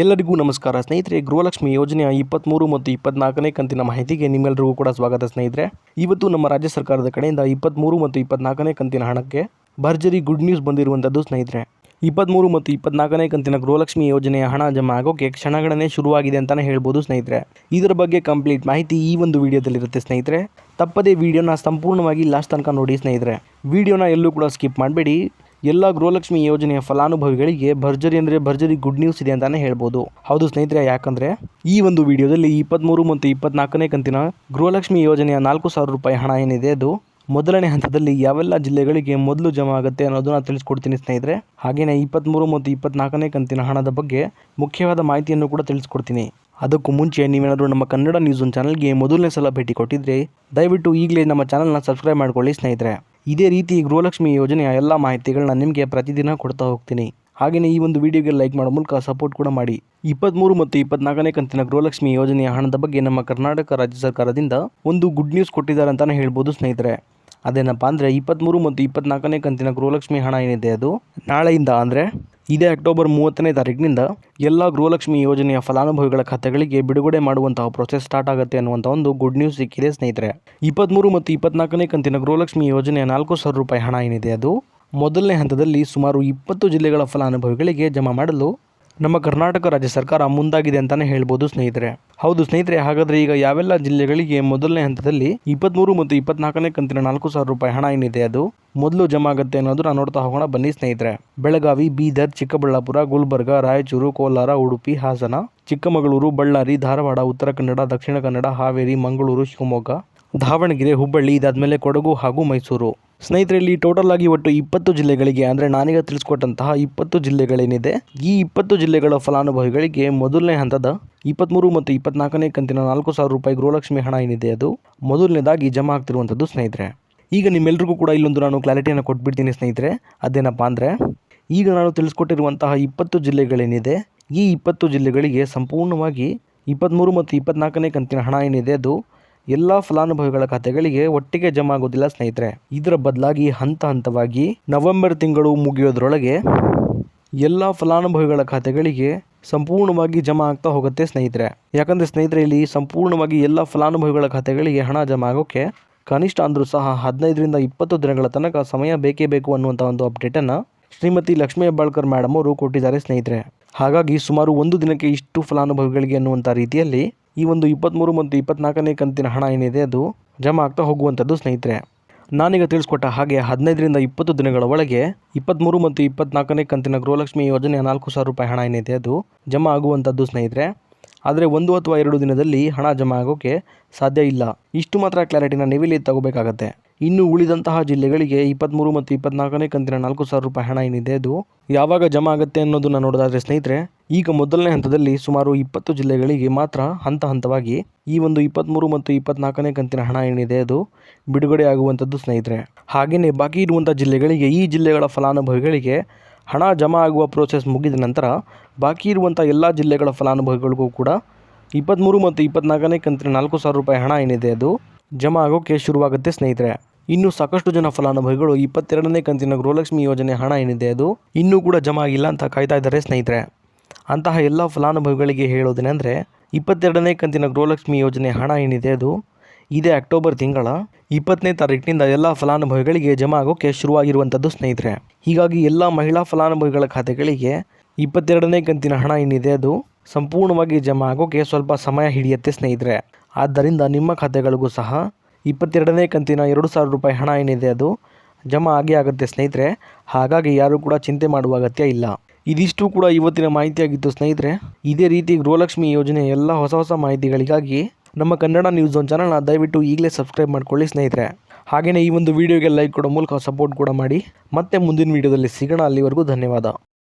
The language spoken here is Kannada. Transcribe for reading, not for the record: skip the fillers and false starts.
ಎಲ್ಲರಿಗೂ ನಮಸ್ಕಾರ ಸ್ನೇಹಿತರೆ. ಗೃಹಲಕ್ಷ್ಮಿ ಯೋಜನೆಯ 23 ಮತ್ತು 24ನೇ ಕಂತಿನ ಮಾಹಿತಿಗೆ ನಿಮ್ಮೆಲ್ಲರಿಗೂ ಕೂಡ ಸ್ವಾಗತ ಸ್ನೇಹಿತರೆ. ಇವತ್ತು ನಮ್ಮ ರಾಜ್ಯ ಸರ್ಕಾರದ ಕಡೆಯಿಂದ 23 ಮತ್ತು 24ನೇ ಕಂತಿನ ಹಣಕ್ಕೆ ಭರ್ಜರಿ ಗುಡ್ ನ್ಯೂಸ್ ಬಂದಿರುವಂಥದ್ದು ಸ್ನೇಹಿತರೆ. 23 ಮತ್ತು 24ನೇ ಕಂತಿನ ಗೃಹಲಕ್ಷ್ಮಿ ಯೋಜನೆಯ ಹಣ ಜಮಾ ಆಗೋಕ್ಕೆ ಕ್ಷಣಗಣನೆ ಶುರುವಾಗಿದೆ ಅಂತಲೇ ಹೇಳ್ಬೋದು ಸ್ನೇಹಿತರೆ. ಇದರ ಬಗ್ಗೆ ಕಂಪ್ಲೀಟ್ ಮಾಹಿತಿ ಈ ಒಂದು ವಿಡಿಯೋದಲ್ಲಿರುತ್ತೆ ಸ್ನೇಹಿತರೆ. ತಪ್ಪದೇ ವಿಡಿಯೋನ ಸಂಪೂರ್ಣವಾಗಿ ಲಾಸ್ಟ್ ತನಕ ನೋಡಿ ಸ್ನೇಹಿತರೆ. ವಿಡಿಯೋನ ಎಲ್ಲೂ ಕೂಡ ಸ್ಕಿಪ್ ಮಾಡಬೇಡಿ. ಎಲ್ಲ ಗೃಹಲಕ್ಷ್ಮಿ ಯೋಜನೆಯ ಫಲಾನುಭವಿಗಳಿಗೆ ಭರ್ಜರಿ ಗುಡ್ ನ್ಯೂಸ್ ಇದೆ ಅಂತಾನೆ ಹೇಳ್ಬೋದು. ಹೌದು ಸ್ನೇಹಿತರೆ, ಯಾಕಂದರೆ ಈ ಒಂದು ವಿಡಿಯೋದಲ್ಲಿ 23 ಮತ್ತು 24ನೇ ಕಂತಿನ ಗೃಹಲಕ್ಷ್ಮಿ ಯೋಜನೆಯ 4,000 ರೂಪಾಯಿ ಹಣ ಏನಿದೆ ಅದು ಮೊದಲನೇ ಹಂತದಲ್ಲಿ ಯಾವೆಲ್ಲ ಜಿಲ್ಲೆಗಳಿಗೆ ಮೊದಲು ಜಮಾ ಆಗುತ್ತೆ ಅನ್ನೋದನ್ನ ತಿಳಿಸ್ಕೊಡ್ತೀನಿ ಸ್ನೇಹಿತರೆ. ಹಾಗೆಯೇ 23 ಮತ್ತು 24ನೇ ಕಂತಿನ ಹಣದ ಬಗ್ಗೆ ಮುಖ್ಯವಾದ ಮಾಹಿತಿಯನ್ನು ಕೂಡ ತಿಳಿಸ್ಕೊಡ್ತೀನಿ. ಅದಕ್ಕೂ ಮುಂಚೆ ನೀವೇನಾದರೂ ನಮ್ಮ ಕನ್ನಡ ನ್ಯೂಸ್ ಚಾನಲ್ಗೆ ಮೊದಲನೇ ಸಲ ಭೇಟಿ ಕೊಟ್ಟಿದ್ರೆ ದಯವಿಟ್ಟು ಈಗಲೇ ನಮ್ಮ ಚಾನಲ್ನ ಸಬ್ಸ್ಕ್ರೈಬ್ ಮಾಡ್ಕೊಳ್ಳಿ ಸ್ನೇಹಿತರೆ. ಇದೇ ರೀತಿ ಗೃಹಲಕ್ಷ್ಮಿ ಯೋಜನೆಯ ಎಲ್ಲ ಮಾಹಿತಿಗಳನ್ನ ನಿಮಗೆ ಪ್ರತಿದಿನ ಕೊಡ್ತಾ ಹೋಗ್ತೀನಿ. ಹಾಗೆಯೇ ಈ ಒಂದು ವಿಡಿಯೋಗೆ ಲೈಕ್ ಮಾಡೋ ಮೂಲಕ ಸಪೋರ್ಟ್ ಕೂಡ ಮಾಡಿ. 23 ಮತ್ತು 24ನೇ ಕಂತಿನ ಗೃಹಲಕ್ಷ್ಮಿ ಯೋಜನೆಯ ಹಣದ ಬಗ್ಗೆ ನಮ್ಮ ಕರ್ನಾಟಕ ರಾಜ್ಯ ಸರ್ಕಾರದಿಂದ ಒಂದು ಗುಡ್ ನ್ಯೂಸ್ ಕೊಟ್ಟಿದ್ದಾರೆ ಅಂತಲೇ ಹೇಳ್ಬೋದು ಸ್ನೇಹಿತರೆ. ಅದೇನಪ್ಪ ಅಂದರೆ 23 ಮತ್ತು 24ನೇ ಕಂತಿನ ಗೃಹಲಕ್ಷ್ಮಿ ಹಣ ಏನಿದೆ ಅದು ನಾಳೆಯಿಂದ ಅಂದರೆ ಇದೇ ಅಕ್ಟೋಬರ್ 30ನೇ ತಾರೀಕಿನಿಂದ ಎಲ್ಲ ಗೃಹಲಕ್ಷ್ಮಿ ಯೋಜನೆಯ ಫಲಾನುಭವಿಗಳ ಖಾತೆಗಳಿಗೆ ಬಿಡುಗಡೆ ಮಾಡುವಂತಹ ಪ್ರೊಸೆಸ್ ಸ್ಟಾರ್ಟ್ ಆಗುತ್ತೆ ಅನ್ನುವಂಥ ಒಂದು ಗುಡ್ ನ್ಯೂಸ್ ಸಿಕ್ಕಿದೆ ಸ್ನೇಹಿತರೆ. 23 ಮತ್ತು 24ನೇ ಕಂತಿನ ಗೃಹಲಕ್ಷ್ಮಿ ಯೋಜನೆಯ 4,000 ರೂಪಾಯಿ ಹಣ ಏನಿದೆ ಅದು ಮೊದಲನೇ ಹಂತದಲ್ಲಿ ಸುಮಾರು 20 ಜಿಲ್ಲೆಗಳ ಫಲಾನುಭವಿಗಳಿಗೆ ಜಮಾ ಮಾಡಲು ನಮ್ಮ ಕರ್ನಾಟಕ ರಾಜ್ಯ ಸರ್ಕಾರ ಮುಂದಾಗಿದೆ ಅಂತಲೇ ಹೇಳ್ಬೋದು ಸ್ನೇಹಿತರೆ. ಹೌದು ಸ್ನೇಹಿತರೆ, ಹಾಗಾದರೆ ಈಗ ಯಾವೆಲ್ಲ ಜಿಲ್ಲೆಗಳಿಗೆ ಮೊದಲನೇ ಹಂತದಲ್ಲಿ 23 ಮತ್ತು 24ನೇ ಕಂತಿನ 4,000 ರೂಪಾಯಿ ಹಣ ಏನಿದೆ ಅದು ಮೊದಲು ಜಮಾ ಆಗುತ್ತೆ ಅನ್ನೋದನ್ನ ನೋಡ್ತಾ ಹೋಗೋಣ ಬನ್ನಿ ಸ್ನೇಹಿತರೆ. ಬೆಳಗಾವಿ, ಬೀದರ್, ಚಿಕ್ಕಬಳ್ಳಾಪುರ, ಗುಲ್ಬರ್ಗ, ರಾಯಚೂರು, ಕೋಲಾರ, ಉಡುಪಿ, ಹಾಸನ, ಚಿಕ್ಕಮಗಳೂರು, ಬಳ್ಳಾರಿ, ಧಾರವಾಡ, ಉತ್ತರ ಕನ್ನಡ, ದಕ್ಷಿಣ ಕನ್ನಡ, ಹಾವೇರಿ, ಮಂಗಳೂರು, ಶಿವಮೊಗ್ಗ, ದಾವಣಗೆರೆ, ಹುಬ್ಬಳ್ಳಿ, ಇದಾದ್ಮೇಲೆ ಕೊಡಗು ಹಾಗೂ ಮೈಸೂರು. ಸ್ನೇಹಿತರೆ, ಇಲ್ಲಿ ಟೋಟಲ್ ಆಗಿ ಒಟ್ಟು 20 ಜಿಲ್ಲೆಗಳಿಗೆ ಅಂದರೆ ನಾನೀಗ ತಿಳಿಸ್ಕೊಟ್ಟಂತಹ 20 ಜಿಲ್ಲೆಗಳೇನಿದೆ ಈ 20 ಜಿಲ್ಲೆಗಳ ಫಲಾನುಭವಿಗಳಿಗೆ ಮೊದಲನೇ ಹಂತದ 23 ಮತ್ತು 24ನೇ ಕಂತಿನ 4,000 ರೂಪಾಯಿ ಗೃಹಲಕ್ಷ್ಮಿ ಹಣ ಏನಿದೆ ಅದು ಮೊದಲನೇದಾಗಿ ಜಮಾ ಆಗ್ತಿರುವಂಥದ್ದು ಸ್ನೇಹಿತರೆ. ಈಗ ನಿಮ್ಮೆಲ್ಲರಿಗೂ ಕೂಡ ಇಲ್ಲೊಂದು ನಾನು ಕ್ಲಾರಿಟಿಯನ್ನು ಕೊಟ್ಬಿಡ್ತೀನಿ ಸ್ನೇಹಿತರೆ. ಅದೇನಪ್ಪ ಅಂದರೆ ಈಗ ನಾನು ತಿಳಿಸ್ಕೊಟ್ಟಿರುವಂತಹ 20 ಜಿಲ್ಲೆಗಳೇನಿದೆ ಈ 20 ಜಿಲ್ಲೆಗಳಿಗೆ ಸಂಪೂರ್ಣವಾಗಿ 23 ಮತ್ತು 24ನೇ ಕಂತಿನ ಹಣ ಏನಿದೆ ಅದು ಎಲ್ಲ ಫಲಾನುಭವಿಗಳ ಖಾತೆಗಳಿಗೆ ಒಟ್ಟಿಗೆ ಜಮಾ ಆಗೋದಿಲ್ಲ ಸ್ನೇಹಿತರೆ. ಇದರ ಬದಲಾಗಿ ಹಂತವಾಗಿ ನವೆಂಬರ್ ತಿಂಗಳು ಮುಗಿಯೋದ್ರೊಳಗೆ ಎಲ್ಲ ಫಲಾನುಭವಿಗಳ ಖಾತೆಗಳಿಗೆ ಸಂಪೂರ್ಣವಾಗಿ ಜಮಾ ಆಗ್ತಾ ಹೋಗುತ್ತೆ ಸ್ನೇಹಿತರೆ. ಯಾಕಂದರೆ ಸ್ನೇಹಿತರೆ, ಇಲ್ಲಿ ಸಂಪೂರ್ಣವಾಗಿ ಎಲ್ಲ ಫಲಾನುಭವಿಗಳ ಖಾತೆಗಳಿಗೆ ಹಣ ಜಮಾ ಆಗೋಕ್ಕೆ ಕನಿಷ್ಠ ಅಂದರೂ ಸಹ 15ರಿಂದ 20 ದಿನಗಳ ತನಕ ಸಮಯ ಬೇಕೇ ಬೇಕು ಅನ್ನುವಂಥ ಒಂದು ಅಪ್ಡೇಟನ್ನು ಶ್ರೀಮತಿ ಲಕ್ಷ್ಮೀ ಹೆಬ್ಬಾಳ್ಕರ್ ಮೇಡಮ್ ಅವರು ಕೊಟ್ಟಿದ್ದಾರೆ ಸ್ನೇಹಿತರೆ. ಹಾಗಾಗಿ ಸುಮಾರು ಒಂದು ದಿನಕ್ಕೆ ಇಷ್ಟು ಫಲಾನುಭವಿಗಳಿಗೆ ಅನ್ನುವಂಥ ರೀತಿಯಲ್ಲಿ ಈ ಒಂದು 23 ಮತ್ತು 24ನೇ ಕಂತಿನ ಹಣ ಏನಿದೆ ಅದು ಜಮಾ ಆಗ್ತಾ ಹೋಗುವಂಥದ್ದು ಸ್ನೇಹಿತರೆ. ನಾನೀಗ ತಿಳಿಸ್ಕೊಟ್ಟ ಹಾಗೆ 15ರಿಂದ 20 ದಿನಗಳ ಒಳಗೆ 23 ಮತ್ತು 24ನೇ ಕಂತಿನ ಗೃಹಲಕ್ಷ್ಮಿ ಯೋಜನೆಯ 4,000 ರೂಪಾಯಿ ಹಣ ಏನಿದೆ ಅದು ಜಮಾ ಆಗುವಂಥದ್ದು ಸ್ನೇಹಿತರೆ. ಆದರೆ 1 ಅಥವಾ 2 ದಿನದಲ್ಲಿ ಹಣ ಜಮಾ ಆಗೋಕ್ಕೆ ಸಾಧ್ಯ ಇಲ್ಲ. ಇಷ್ಟು ಮಾತ್ರ ಕ್ಲಾರಿಟಿನ ನೀವಿಲ್ಲಿ ತಗೋಬೇಕಾಗತ್ತೆ. ಇನ್ನು ಉಳಿದಂತಹ ಜಿಲ್ಲೆಗಳಿಗೆ 23 ಮತ್ತು 24ನೇ ಕಂತಿನ 4,000 ರೂಪಾಯಿ ಹಣ ಏನಿದೆ ಅದು ಯಾವಾಗ ಜಮಾ ಆಗುತ್ತೆ ಅನ್ನೋದನ್ನು ನೋಡೋದಾದರೆ ಸ್ನೇಹಿತರೆ, ಈಗ ಮೊದಲನೇ ಹಂತದಲ್ಲಿ ಸುಮಾರು 20 ಜಿಲ್ಲೆಗಳಿಗೆ ಮಾತ್ರ ಹಂತವಾಗಿ ಈ ಒಂದು 23 ಮತ್ತು 24ನೇ ಕಂತಿನ ಹಣ ಏನಿದೆ ಅದು ಬಿಡುಗಡೆ ಆಗುವಂಥದ್ದು ಸ್ನೇಹಿತರೆ. ಹಾಗೆಯೇ ಬಾಕಿ ಇರುವಂಥ ಜಿಲ್ಲೆಗಳಿಗೆ ಈ ಜಿಲ್ಲೆಗಳ ಫಲಾನುಭವಿಗಳಿಗೆ ಹಣ ಜಮಾ ಆಗುವ ಪ್ರೋಸೆಸ್ ಮುಗಿದ ನಂತರ ಬಾಕಿ ಇರುವಂಥ ಎಲ್ಲ ಜಿಲ್ಲೆಗಳ ಫಲಾನುಭವಿಗಳಿಗೂ ಕೂಡ 23 ಮತ್ತು 24ನೇ ಕಂತಿನ 4,000 ರೂಪಾಯಿ ಹಣ ಏನಿದೆ ಅದು ಜಮಾ ಆಗೋಕ್ಕೆ ಶುರುವಾಗುತ್ತೆ ಸ್ನೇಹಿತರೆ. ಇನ್ನು ಸಾಕಷ್ಟು ಜನ ಫಲಾನುಭವಿಗಳು 22ನೇ ಕಂತಿನ ಗೃಹಲಕ್ಷ್ಮಿ ಯೋಜನೆ ಹಣ ಏನಿದೆ ಅದು ಇನ್ನೂ ಕೂಡ ಜಮಾ ಆಗಿಲ್ಲ ಅಂತ ಕಾಯ್ತಾ ಇದ್ದಾರೆ ಸ್ನೇಹಿತರೆ. ಅಂತಹ ಎಲ್ಲ ಫಲಾನುಭವಿಗಳಿಗೆ ಹೇಳೋದೇನೆಂದರೆ 22ನೇ ಕಂತಿನ ಗೃಹಲಕ್ಷ್ಮಿ ಯೋಜನೆ ಹಣ ಏನಿದೆ ಅದು ಇದೇ ಅಕ್ಟೋಬರ್ ತಿಂಗಳ 20ನೇ ತಾರೀಕಿನಿಂದ ಎಲ್ಲ ಫಲಾನುಭವಿಗಳಿಗೆ ಜಮಾ ಆಗೋಕ್ಕೆ ಶುರುವಾಗಿರುವಂಥದ್ದು ಸ್ನೇಹಿತರೆ. ಹೀಗಾಗಿ ಎಲ್ಲ ಮಹಿಳಾ ಫಲಾನುಭವಿಗಳ ಖಾತೆಗಳಿಗೆ 22ನೇ ಕಂತಿನ ಹಣ ಏನಿದೆ ಅದು ಸಂಪೂರ್ಣವಾಗಿ ಜಮಾ ಆಗೋಕ್ಕೆ ಸ್ವಲ್ಪ ಸಮಯ ಹಿಡಿಯುತ್ತೆ ಸ್ನೇಹಿತರೆ. ಆದ್ದರಿಂದ ನಿಮ್ಮ ಖಾತೆಗಳಿಗೂ ಸಹ 22ನೇ ಕಂತಿನ 2,000 ರೂಪಾಯಿ ಹಣ ಏನಿದೆ ಅದು ಜಮಾ ಆಗುತ್ತೆ ಸ್ನೇಹಿತರೆ. ಹಾಗಾಗಿ ಯಾರೂ ಕೂಡ ಚಿಂತೆ ಮಾಡುವ ಅಗತ್ಯ ಇಲ್ಲ. ಇದಿಷ್ಟು ಕೂಡ ಇವತ್ತಿನ ಮಾಹಿತಿಯಾಗಿತ್ತು ಸ್ನೇಹಿತರೆ. ಇದೇ ರೀತಿ ಗೃಹಲಕ್ಷ್ಮಿ ಯೋಜನೆ ಎಲ್ಲ ಹೊಸ ಮಾಹಿತಿಗಳಿಗಾಗಿ ನಮ್ಮ ಕನ್ನಡ ನ್ಯೂಸ್ ಚಾನಲ್ನ ದಯವಿಟ್ಟು ಈಗಲೇ ಸಬ್ಸ್ಕ್ರೈಬ್ ಮಾಡ್ಕೊಳ್ಳಿ ಸ್ನೇಹಿತರೆ. ಹಾಗೆಯೇ ಈ ಒಂದು ವಿಡಿಯೋಗೆ ಲೈಕ್ ಕೊಡೋ ಮೂಲಕ ಸಪೋರ್ಟ್ ಕೂಡ ಮಾಡಿ. ಮತ್ತೆ ಮುಂದಿನ ವಿಡಿಯೋದಲ್ಲಿ ಸಿಗೋಣ. ಅಲ್ಲಿವರೆಗೂ ಧನ್ಯವಾದ.